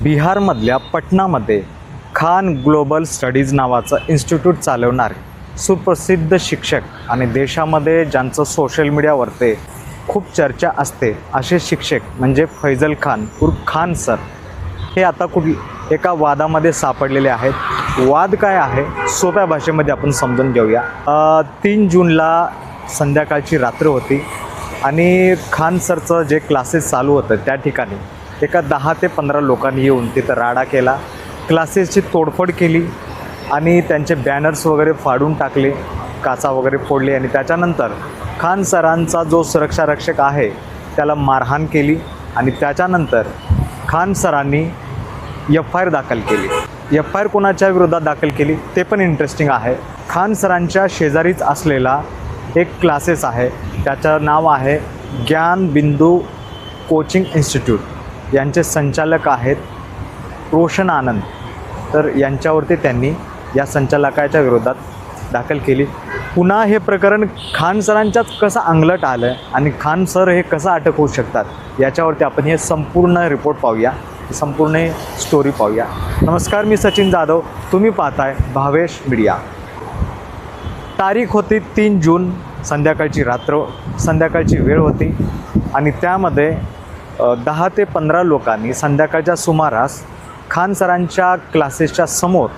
बिहारमधल्या पटनामध्ये Khan global studies नावाचं institute चालवणारे सुप्रसिद्ध शिक्षक आणि देशामध्ये ज्यांचं सोशल मीडियावरती खूप चर्चा असते असे शिक्षक म्हणजे फैजल खान उर्फ खान सर हे आता एका वादामध्ये सापडलेले आहेत। वाद काय आहे सोप्या भाषेमध्ये आपण समजून घेऊया। 3 जूनला संध्याकाळची रात्र होती आणि खान सरचं जे क्लासेस चालू होतं त्या ठिकाणी एका 10 ते 15 लोकांनी येऊन तिथं राडा केला, क्लासेसची तोडफोड केली आणि त्यांचे बॅनर्स वगैरे फाडून टाकले, काचा वगैरे फोडले आणि त्याच्यानंतर खान सरांचा जो सुरक्षा रक्षक आहे त्याला मारहाण केली आणि त्याच्यानंतर खान सरांनी FIR दाखल केली। FIR कोणाच्या विरोधात दाखल केली ते पण इंटरेस्टिंग आहे। खान सरांच्या शेजारीच असलेला एक क्लासेस आहे, त्याचं नाव आहे ज्ञान बिंदू कोचिंग इन्स्टिट्यूट। यांचे संचालक आहेत रोशन आनंद। तर यांच्यावरती त्यांनी या संचालकाच्या विरोधात दाखल केली। पुन्हा हे प्रकरण खान सरांच्याच कसं अंगलट आलं आणि खान सर हे कसं अटक होऊ शकतात याच्यावरती आपण हे संपूर्ण रिपोर्ट पाहूया, संपूर्ण स्टोरी पाहूया। नमस्कार, मी सचिन जाधव, तुम्ही पाहताय भावेश मीडिया। तारीख होती 3 जून, संध्याकाळची रात्र, संध्याकाळची वेळ होती आणि त्यामध्ये 10 ते 15 लोकांनी संध्याकाळच्या सुमारास खान सरांच्या क्लासेसच्या समोर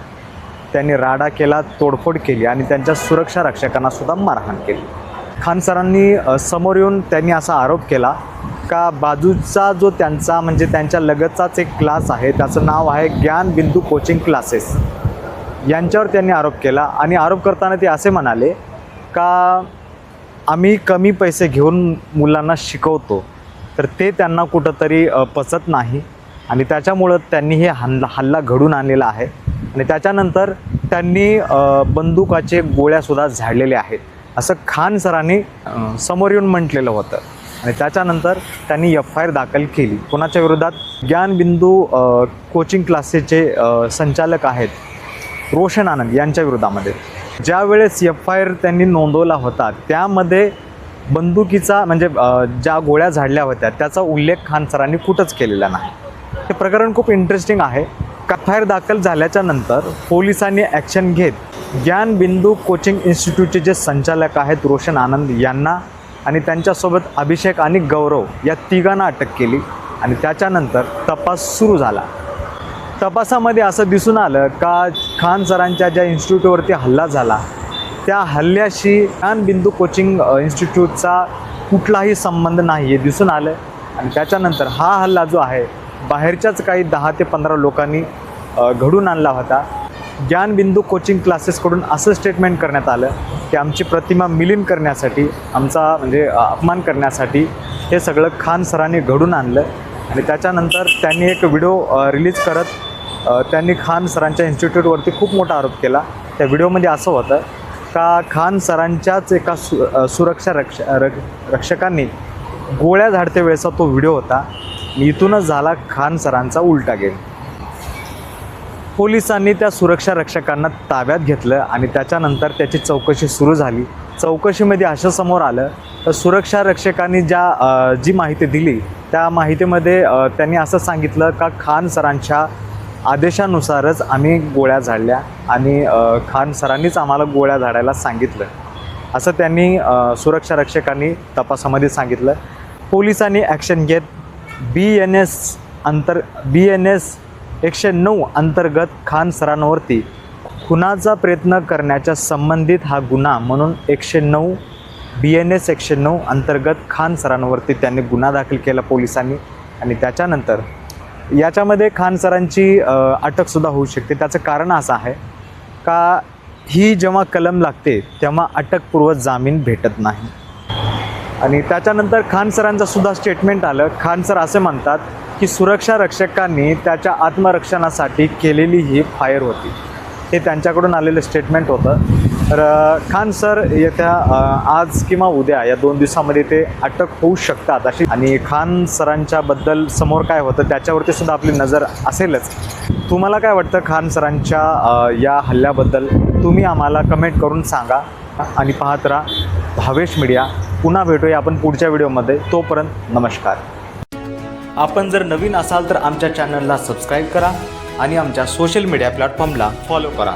त्यांनी राडा केला, तोडफोड केली आणि त्यांच्या सुरक्षा रक्षकांनासुद्धा मारहाण केली। खान सरांनी समोर येऊन त्यांनी असा आरोप केला का बाजूचा जो त्यांचा म्हणजे त्यांच्या लगतचाच एक क्लास आहे त्याचं नाव आहे ज्ञान बिंदू कोचिंग क्लासेस, यांच्यावर त्यांनी आरोप केला आणि आरोप करताना ते असे म्हणाले का आम्ही कमी पैसे घेऊन मुलांना शिकवतो, तर ते त्यांना कुठंतरी पचत नाही आणि त्याच्यामुळं त्यांनी हे हल्ला घडून आणलेला आहे आणि त्याच्यानंतर त्यांनी बंदुकाचे गोळ्यासुद्धा झाडलेले आहेत असं खान सरांनी समोर येऊन म्हटलेलं होतं आणि त्याच्यानंतर त्यांनी FIR दाखल केली। कोणाच्या विरोधात? ज्ञान बिंदू कोचिंग क्लासेसचे संचालक आहेत रोशन आनंद यांच्या विरोधामध्ये। ज्या वेळेस FIR त्यांनी नोंदवला होता त्यामध्ये बंदुकीचा म्हणजे ज्या गोळ्या झाडल्या होत्या त्याचा उल्लेख खान सरांनी कुठंच केलेला नाही। हे प्रकरण खूप इंटरेस्टिंग आहे। FIR दाखल झाल्याच्या नंतर पोलिसांनी ॲक्शन घेत ज्ञान बिंदू कोचिंग इन्स्टिट्यूटचे जे संचालक आहेत रोशन आनंद यांना आणि त्यांच्यासोबत अभिषेक आणि गौरव या तिघांना अटक केली आणि त्याच्यानंतर तपास सुरू झाला। तपासामध्ये असं दिसून आलं का खान सरांच्या ज्या इन्स्टिट्यूटवरती हल्ला झाला त्या हल्ल्याशी ज्ञान बिंदू कोचिंग इन्स्टिट्यूटचा कुठलाही संबंध नाही हे दिसून आलं आणि त्याच्यानंतर हा हल्ला जो आहे बाहेरच्याच काही 10 ते 15 लोकांनी घडून आणला होता। ज्ञान बिंदू कोचिंग क्लासेसकडून असं स्टेटमेंट करण्यात आलं की आमची प्रतिमा मिलीन करण्यासाठी, आमचा म्हणजे अपमान करण्यासाठी हे सगळं खान सरांनी घडून आणलं आणि त्याच्यानंतर त्यांनी एक व्हिडिओ रिलीज करत त्यांनी खान सरांच्या इन्स्टिट्यूटवरती खूप मोठा आरोप केला। त्या व्हिडिओमध्ये असं होतं का खान सरांच्याच एका सुरक्षा रक्षकांनी गोळ्या झाडते वेळेचा तो व्हिडिओ होता। इथूनच झाला खान सरांचा उलटा गेम। पोलिसांनी त्या सुरक्षा रक्षकांना ताब्यात घेतलं आणि त्याच्यानंतर त्याची चौकशी सुरू झाली। चौकशीमध्ये असं समोर आलं तर सुरक्षा रक्षकांनी जी माहिती दिली त्या माहितीमध्ये त्यांनी असं सांगितलं का खान सरांच्या आदेशानुसारच आम्ही गोळ्या झाडल्या आणि खान सरांनीच आम्हाला गोळ्या झाडायला सांगितलं असं त्यांनी सुरक्षा रक्षकांनी तपासामध्ये सांगितलं। पोलिसांनी ॲक्शन घेत BNS 109 अंतर्गत खान सरांवरती खुनाचा प्रयत्न करण्याच्या संबंधित हा गुन्हा म्हणून BNS 109 अंतर्गत खान सरांवरती त्यांनी गुन्हा दाखल केला पोलिसांनी आणि त्याच्यानंतर याच्यामध्ये खान सरांची अटकसुद्धा होऊ शकते। त्याचं कारण असं आहे का ही जेव्हा कलम लागते तेव्हा अटकपूर्व जामीन भेटत नाही आणि त्याच्यानंतर खान सरांचं सुद्धा स्टेटमेंट आलं। खान सर असे म्हणतात की सुरक्षा रक्षकांनी त्याच्या आत्मरक्षणासाठी केलेली ही फायर होती, हे त्यांच्याकडून आलेलं स्टेटमेंट होतं। तर खान सर येत्या आज किंवा उद्या या 2 दिवसामध्ये ते अटक होऊ शकतात अशी आणि खान सरांच्याबद्दल समोर काय होतं त्याच्यावरती सुद्धा आपली नजर असेलच। तुम्हाला काय वाटतं खान सरांच्या या हल्ल्याबद्दल? तुम्ही आम्हाला कमेंट करून सांगा आणि पाहत राहा भावेश मीडिया। पुन्हा भेटूया आपण पुढच्या व्हिडिओमध्ये, तोपर्यंत नमस्कार। आपण जर नवीन असाल तर आमच्या चॅनलला सबस्क्राईब करा आणि आमच्या सोशल मीडिया प्लॅटफॉर्मला फॉलो करा.